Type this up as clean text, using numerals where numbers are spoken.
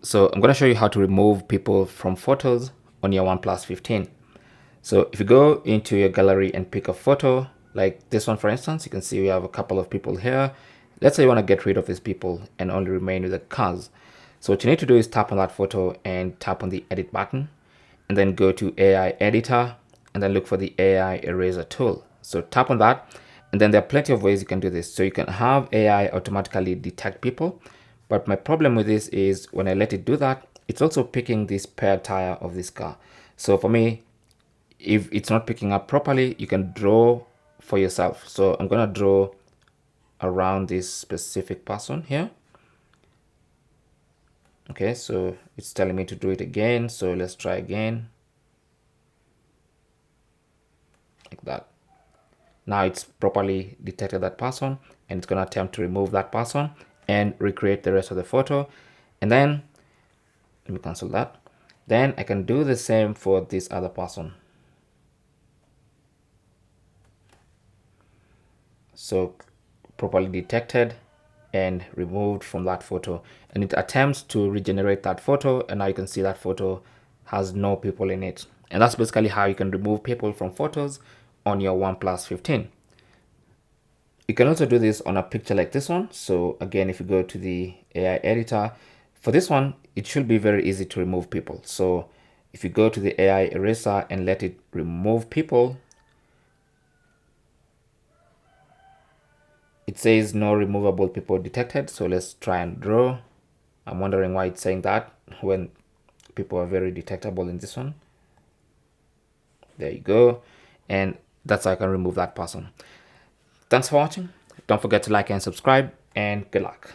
So I'm going to show you how to remove people from photos on your OnePlus 15. So if you go into your gallery and pick a photo, like this one, for instance, you can see we have a couple of people here. Let's say you want to get rid of these people and only remain with the cars. So what you need to do is tap on that photo and tap on the edit button, and then go to AI editor and then look for the AI eraser tool. So tap on that, and then there are plenty of ways you can do this. So you can have AI automatically detect people, but my problem with this is when I let it do that, it's also picking this spare tire of this car. So for me, if it's not picking up properly, you can draw for yourself. So I'm gonna draw around this specific person here. Okay, so it's telling me to do it again, so let's try again, like that. Now it's properly detected that person, and it's gonna attempt to remove that person and recreate the rest of the photo. And then let me cancel that. Then I can do the same for this other person. So properly detected and removed from that photo, and it attempts to regenerate that photo, and now you can see that photo has no people in it. And that's basically how you can remove people from photos on your OnePlus 15. You can also do this on a picture like this one. So again, if you go to the AI editor, for this one, it should be very easy to remove people. So if you go to the AI eraser and let it remove people, it says no removable people detected. So let's try and draw. I'm wondering why it's saying that when people are very detectable in this one. There you go. And that's how I can remove that person. Thanks for watching. Don't forget to like and subscribe, and good luck.